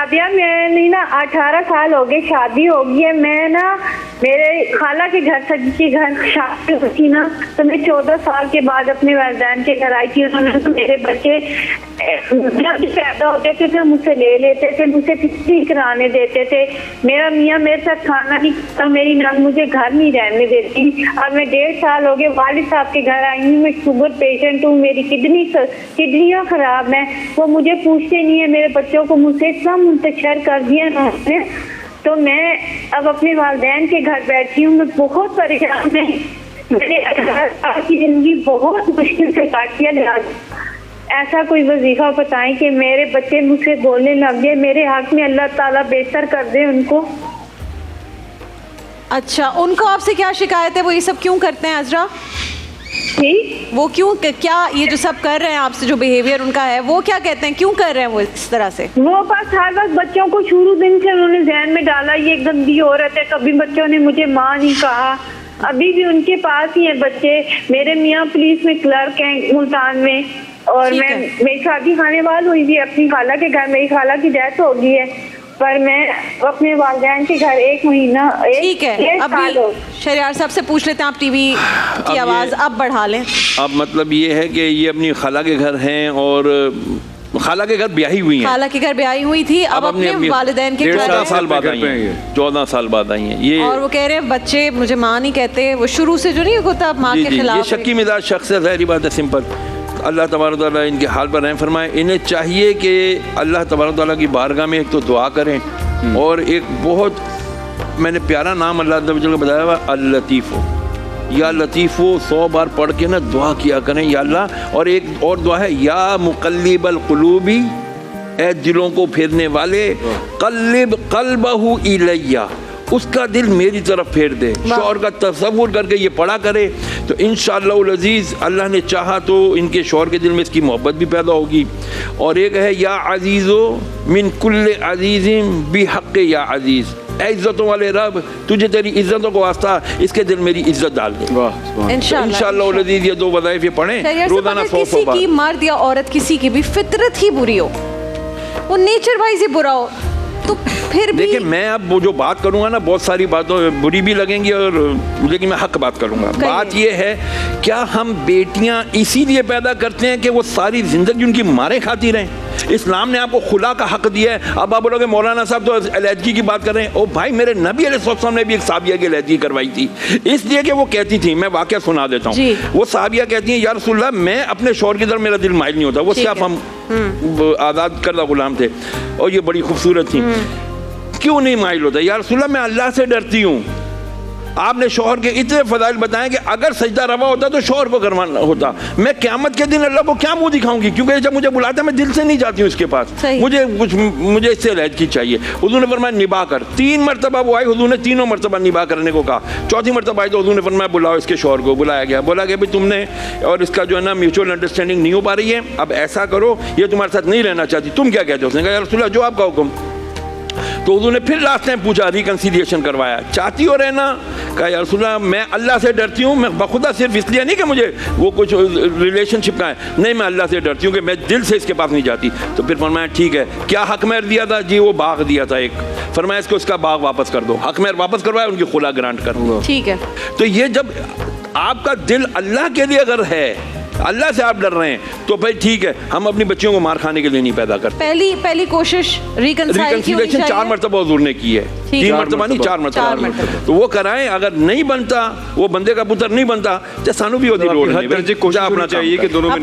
राबिया, मैंने ना 18 साल हो गए, शादी हो गई है। मैं ना मेरे खाला के घर शादी हुई थी ना, तो मैं 14 साल के बाद अपने वालिदैन के घर आई थी। उन्होंने तो मेरे बच्चे जब पैदा होते थे तो मुझसे ले लेते थे, मुझसे फिक्री कराने देते थे। मेरा मियाँ मेरे साथ खाना नहीं खाता, मेरी नंद मुझे घर नहीं रहने देती। अब मैं 1.5 साल हो गए वालिद साहब के घर आई हूँ। मैं शुगर पेशेंट हूँ, मेरी किडनियाँ खराब हैं। वो मुझे पूछते नहीं है, मेरे बच्चों को मुझसे इतना मुंतशिर कर दिया उन्होंने। तो मैं अब अपने वालिदैन के घर बैठी हूँ। मैं बहुत परेशान हूँ। मैंने 18 साल की जिंदगी बहुत मुश्किल से काटी है। ऐसा कोई वजीफा बताएं कि मेरे बच्चे मुझसे बोलने लग गए, मेरे हक में अल्लाह ताला बेहतर कर दे उनको। अच्छा, उनको आपसे क्या शिकायत है? वो ये सब क्यों करते हैं अजरा? वो क्यों, क्या ये जो सब कर रहे हैं आपसे, जो बिहेवियर उनका है, वो क्या कहते हैं, क्यों कर रहे हैं वो इस तरह से? वो बस हर वक्त बच्चों को शुरू दिन से उन्होंने जहन में डाला ये गंदी औरत है। कभी बच्चों ने मुझे माँ नहीं कहा, अभी भी उनके पास ही है बच्चे। मेरे मियाँ पुलिस में क्लर्क हैं मुल्तान में, और मेरी शादी खाने वाल हुई थी अपनी खाला के घर। मेरी खाला की डेथ हो गई है, पर मैं अपने वालिदैन के घर 1 महीना ठीक है। अभी शहरियार साहब से पूछ लेते हैं, आप टीवी की आवाज़ अब बढ़ा लें। अब मतलब ये है कि ये अपनी खाला के घर हैं और खाला के घर ब्याही हुई हैं। खाला के घर ब्याही हुई थी, अब अपने वालिदैन के घर 14 साल बाद आई हैं। 14 साल बाद आई हैं ये। और वो कह रहे हैं बच्चे मुझे माँ नहीं कहते। वो शुरू से जो नहीं होता माँ के खिलाफ, ये शक्की मिजाज शख्स है, ज़ाहिर बात है, सिंपल। अल्लाह तबारक तआला इनके हाल पर रहम फरमाए। इन्हें चाहिए कि अल्लाह तबारक तआला की बारगाह में एक तो दुआ करें, और एक बहुत मैंने प्यारा नाम अल्लाह तआला का बताया हुआ, अल लतीफ़ो, या लतीफ़ो 100 बार पढ़ के ना दुआ किया करें, या अल्लाह। और एक और दुआ है, या मुक़ल्लिबल क़ुलूबी, ए दिलों को फेरने वाले, क़ल्लिब क़ल्बहु इलैया, उसका दिल मेरी तरफ फेर दे। शौहर का तसव्वुर करके ये पढ़ा करे तो इंशाअल्लाह अज़ीज़ अल्लाह ने चाहा तो इनके शौहर के दिल में इसकी मोहब्बत भी पैदा होगी। और एक है, या अज़ीज़ो मिन कुल्ले अज़ीज़िम बिहक़्क़े या अज़ीज़, ऐ इज़्ज़तों वाले रब, तुझे तेरी इज़्ज़तों को वास्ता इसके दिल मेरी इज़्ज़त डाल दे। इंशाअल्लाह अज़ीज़ ये 2 वज़ाइफ़ पढ़ें रोज़ाना 100 बार। किसी की मर्द या औरत किसी की भी फितरत ही बुरी हो, वो नेचर वाइज ही बुरा हो, तो फिर भी देखिए मैं अब वो जो बात करूंगा ना, बहुत सारी बातें बुरी भी लगेंगी, और लेकिन मैं हक बात करूंगा। बात ये है, क्या हम बेटियां इसीलिए पैदा करते हैं कि वो सारी जिंदगी उनकी मारे खाती रहें? इस्लाम ने आपको खुला का हक दिया है। अब आप बोलोगे मौलाना साहब तो अलैदगी की बात कर रहे हैं। ओ भाई, मेरे नबी अलैहिस्सलाम ने भी एक साहबिया की अलैदगी करवाई थी, इसलिए कि वो कहती थी, मैं वाक़या सुना देता हूँ। वो साहबिया कहती हैं, या रसूलल्लाह मैं अपने शौहर की तरफ मेरा दिल माइल नहीं होता। वो सिर्फ हम आज़ाद करदा गुलाम थे और ये बड़ी खूबसूरत थी। क्यों नहीं माइल होता? या रसूलल्लाह मैं अल्लाह से डरती हूँ। आपने शौहर के इतने फजाइल बताएं कि अगर सजदा रवा होता तो शौहर को करवाना होता। मैं क़यामत के दिन अल्लाह को क्या मुंह दिखाऊंगी, क्योंकि जब मुझे बुलाता मैं दिल से नहीं जाती हूँ इसके पास। मुझे इससे अलैदगी चाहिए। हुज़ूर ने फरमाया निभा कर। 3 मरतबा वो आई, हुज़ूर ने तीनों मरतबा निभा करने को कहा। 4थी मरतबा आई तो हुज़ूर ने फरमाया बुलाओ इसके शौहर को। बुलाया गया, बोला कि भाई तुमने और इसका जो है ना म्यूचुअल अंडरस्टैंडिंग नहीं हो पा रही है, अब ऐसा करो, ये तुम्हारे साथ नहीं रहना चाहती, तुम क्या कहते हो? उसने कहा या रसूलल्लाह जो आपका हुक्म। तो हुज़ूर ने फिर लास्ट टाइम पूछा, रिकन्सिलिएशन करवाया, चाहती हो रहना? कहा या रसूलल्लाह मैं अल्लाह से डरती हूँ, मैं बखुदा सिर्फ इसलिए नहीं कि मुझे वो कुछ रिलेशनशिप का है, नहीं मैं अल्लाह से डरती हूँ कि मैं दिल से इसके पास नहीं जाती। तो फिर फरमाया ठीक है, क्या हक महर दिया था? जी वो बाग दिया था एक। फरमाया इसको इसका बाग वापस कर दो। हक महर वापस करवाया, उनकी खुला ग्रांट कर। ठीक है। तो ये जब आपका दिल अल्लाह के लिए अगर है, अल्लाह से आप डर रहे हैं, तो भाई ठीक है, हम अपनी बच्चियों को मार खाने के लिए नहीं पैदा करते। पहली कोशिश रिकन्सिलिएशन 4 मरतबा हुज़ूर ने की है, 3 मरतबा नहीं, 4 मरतबा। तो वो कराएं। अगर नहीं बनता, वो बंदे का पुत्र नहीं बनता, तो सानू भी होती लोड़ नहीं, कोशिश अपना चाहिए कि दोनों